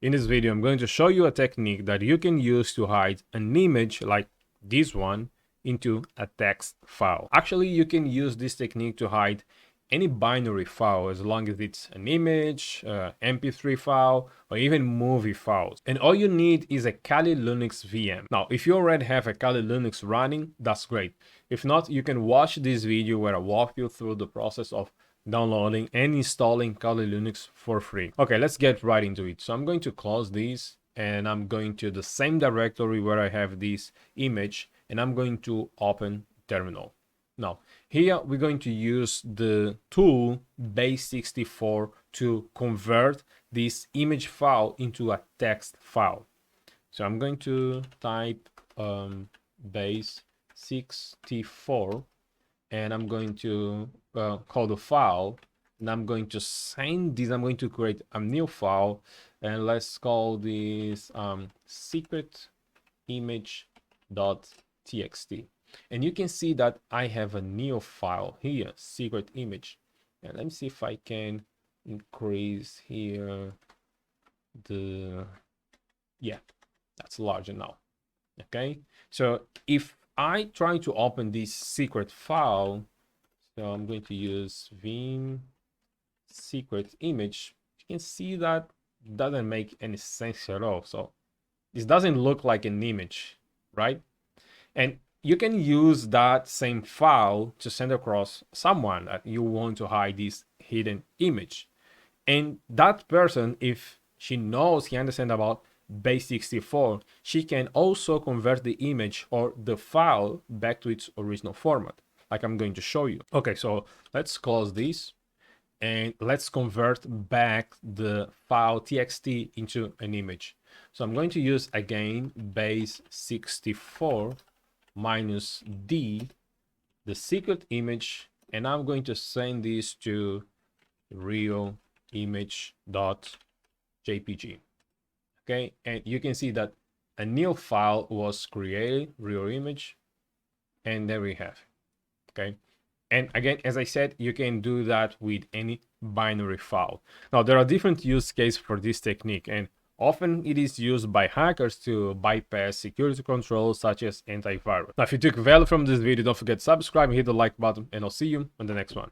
In this video, I'm going to show you a technique that you can use to hide an image like this one into a text file. Actually, you can use this technique to hide any binary file as long as it's an image, MP3 file, or even movie files. And all you need is a Kali Linux VM. Now, if you already have a Kali Linux running, that's great. If not, you can watch this video where I walk you through the process of downloading and installing Kali Linux for free. Okay, let's get right into it. So I'm going to close this and I'm going to the same directory where I have this image and I'm going to open terminal. Now, here we're going to use the tool base64 to convert this image file into a text file. So I'm going to type base64 and I'm going to call the file and I'm going to send this. I'm going to create a new file and let's call this secret image.txt. And you can see that I have a new file here, secret image. And let me see if I can increase here yeah, that's larger now. Okay, so if I try to open this secret file, so I'm going to use vim secret image, you can see that doesn't make any sense at all. So this doesn't look like an image, right? And you can use that same file to send across someone that you want to hide this hidden image. And that person, if she knows, he understands about base64, she can also convert the image or the file back to its original format, like I'm going to show you. Okay, so let's close this and let's convert back the file txt into an image. So I'm going to use again base64 minus d, the secret image, and I'm going to send this to real image.jpg. Okay, and you can see that a new file was created, real image, and there we have. Okay, and again, as I said, you can do that with any binary file. Now, there are different use cases for this technique, and often it is used by hackers to bypass security controls such as antivirus. Now, if you took value from this video, don't forget to subscribe and hit the like button, and I'll see you on the next one.